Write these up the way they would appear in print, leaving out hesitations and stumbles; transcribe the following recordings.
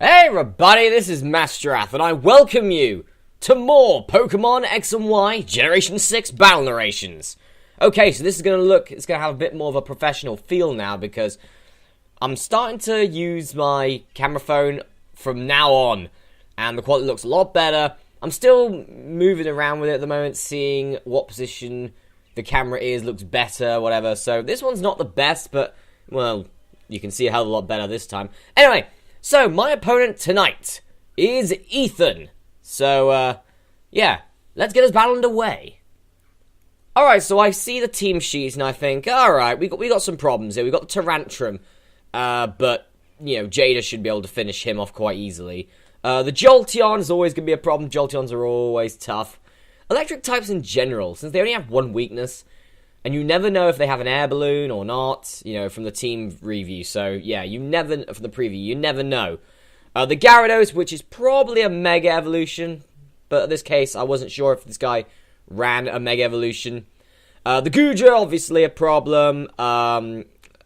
Hey everybody, this is Masterath, and I welcome you to more Pokemon X and Y Generation 6 battle narrations. Okay, so this is it's gonna have a bit more of a professional feel now, because I'm starting to use my camera phone from now on, and the quality looks a lot better. I'm still moving around with it at the moment, seeing what position the camera is, looks better, whatever. So this one's not the best, but, well, you can see a hell of a lot better this time. Anyway, so my opponent tonight is Ethan. So, yeah, let's get this battle underway. Alright, so I see the team sheets and I think, alright, we got some problems here. We got the Tyrantrum, but, you know, Jada should be able to finish him off quite easily. The Jolteon is always going to be a problem. Jolteons are always tough. Electric types in general, since they only have one weakness, and you never know if they have an air balloon or not, you know, from the team review. So, yeah, from the preview, you never know. The Gyarados, which is probably a Mega Evolution, but in this case, I wasn't sure if this guy ran a Mega Evolution. The Goodra, obviously a problem.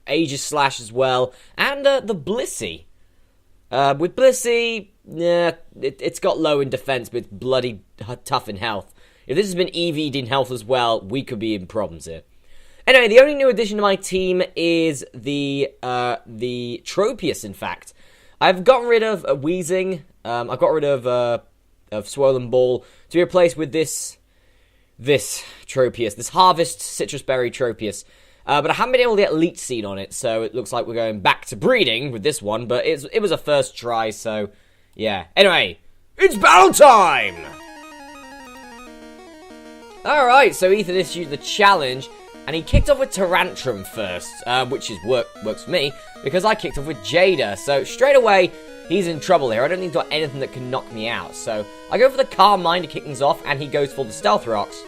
Aegis Slash as well. And the Blissey. With Blissey, yeah, it's got low in defense, but it's bloody tough in health. If this has been EV'd in health as well, we could be in problems here. Anyway, the only new addition to my team is the Tropius, in fact. I've gotten rid of Wheezing. I've got rid of Swollen Ball to be replaced with this Tropius, this Harvest Citrus Berry Tropius. But I haven't been able to get Leech Seed on it, so it looks like we're going back to breeding with this one. But it was a first try, so yeah. Anyway, it's battle time! Alright, so Ethan issued the challenge, and he kicked off with Tyrantrum first, which works for me, because I kicked off with Jada. So straight away, he's in trouble here. I don't think he's got anything that can knock me out. So I go for the Calm Mind to kick things off, and he goes for the Stealth Rocks,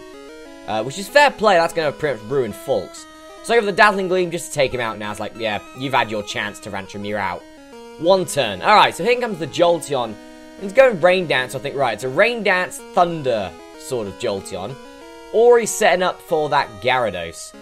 which is fair play. That's going to pretty much ruin Fulks. So I go for the Dazzling Gleam just to take him out now. It's like, yeah, you've had your chance, Tyrantrum, you're out. One turn. Alright, so here comes the Jolteon. And he's going Rain Dance, so I think, right, it's a Rain Dance Thunder sort of Jolteon. Or he's setting up for that Gyarados.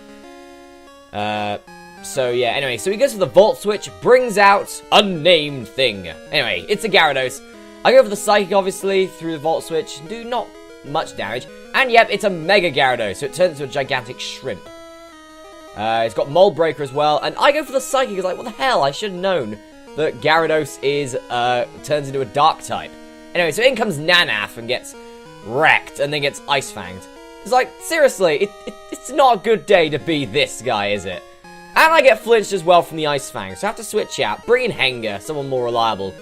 So yeah, anyway, so he goes for the Volt Switch, brings out Unnamed Thing. Anyway, it's a Gyarados. I go for the Psychic, obviously, through the Volt Switch, do not much damage. And yep, it's a Mega Gyarados, so it turns into a gigantic shrimp. It's got Mold Breaker as well, and I go for the Psychic. It's like, what the hell? I should have known that Gyarados turns into a Dark type. Anyway, so in comes Nanath and gets wrecked, and then gets Ice Fanged. It's like, seriously, it's not a good day to be this guy, is it? And I get flinched as well from the Ice Fang, so I have to switch out, bring in Henga, someone more reliable.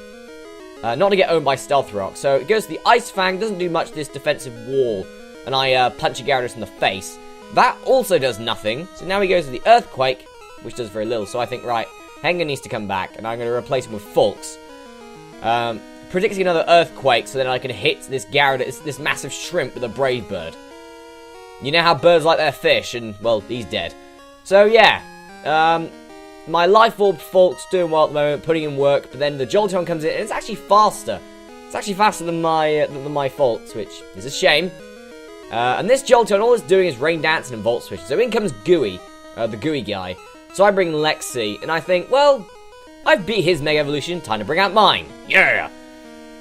Not to get owned by Stealth Rock. So it goes to the Ice Fang, doesn't do much to this defensive wall, and I punch a Gyarados in the face. That also does nothing, so now he goes to the Earthquake, which does very little, so I think, right, Henga needs to come back, and I'm going to replace him with Fulks. Predicting another Earthquake, so then I can hit this Gyarados, this massive shrimp with a Brave Bird. You know how birds like their fish, and, well, he's dead. So, yeah, my Life Orb Fulk's doing well at the moment, putting in work, but then the Jolteon comes in, and it's actually faster. It's actually faster than my Fulks, which is a shame. And this Jolteon, all it's doing is Rain Dancing and Volt Switch. So in comes Gooey, the Gooey guy. So I bring Lexi, and I think, well, I've beat his Mega Evolution, time to bring out mine. Yeah!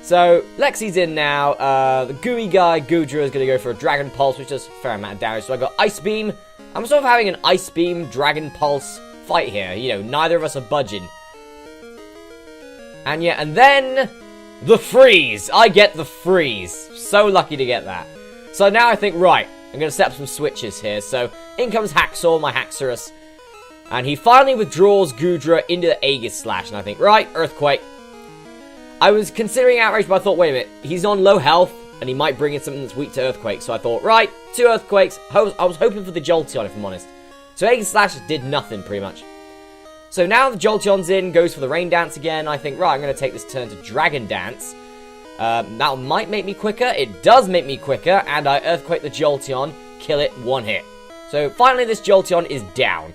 So, Lexi's in now. The Gooey guy, Goodra, is going to go for a Dragon Pulse, which does a fair amount of damage. So I got Ice Beam. I'm sort of having an Ice Beam, Dragon Pulse fight here. You know, neither of us are budging. And yeah, and then the Freeze. I get the Freeze. So lucky to get that. So now I think, right, I'm going to set up some switches here. So in comes Haxor, my Haxorus. And he finally withdraws Goodra into the Aegis Slash. And I think, right, Earthquake. I was considering Outrage, but I thought, wait a minute, he's on low health, and he might bring in something that's weak to Earthquake, so I thought, right, 2 Earthquakes. I was hoping for the Jolteon, if I'm honest. So Aegis Slash did nothing, pretty much. So now the Jolteon's in, goes for the Rain Dance again. I think, right, I'm going to take this turn to Dragon Dance. That might make me quicker. It does make me quicker, and I Earthquake the Jolteon, kill it, one hit. So finally, this Jolteon is down.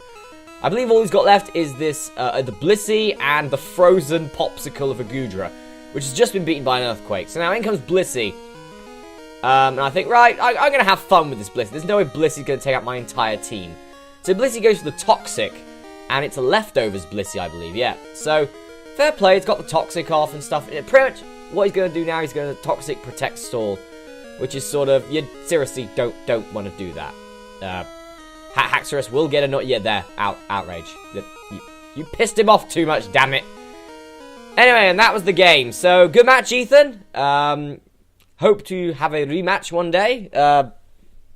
I believe all he's got left is this, the Blissey and the frozen Popsicle of a Goodra, which has just been beaten by an Earthquake. So now in comes Blissey. And I think, right, I'm going to have fun with this Blissey. There's no way Blissey's going to take out my entire team. So Blissey goes for the Toxic, and it's a Leftovers Blissey, I believe, yeah. So fair play, it's got the Toxic off and stuff. Pretty much what he's going to do now, he's going to Toxic Protect Stall, which is sort of, you seriously don't want to do that. Haxorus will get a nut. Yeah, there. Outrage. You pissed him off too much, damn it. Anyway, and that was the game. So, good match, Ethan. Hope to have a rematch one day.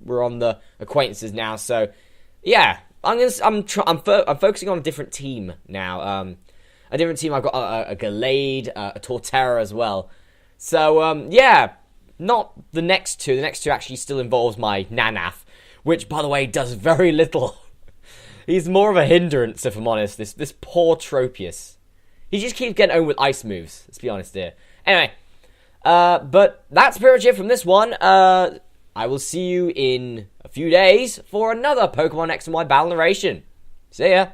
We're on the acquaintances now, so yeah. I'm focusing on a different team now. A different team. I've got a Gallade, a Torterra as well. So yeah, not the next two. The next two actually still involves my Nanath, which, by the way, does very little. He's more of a hindrance, if I'm honest. This poor Tropius. He just keeps getting over with ice moves. Let's be honest here. Anyway, but that's pretty much it from this one. I will see you in a few days for another Pokemon X and Y battle narration. See ya.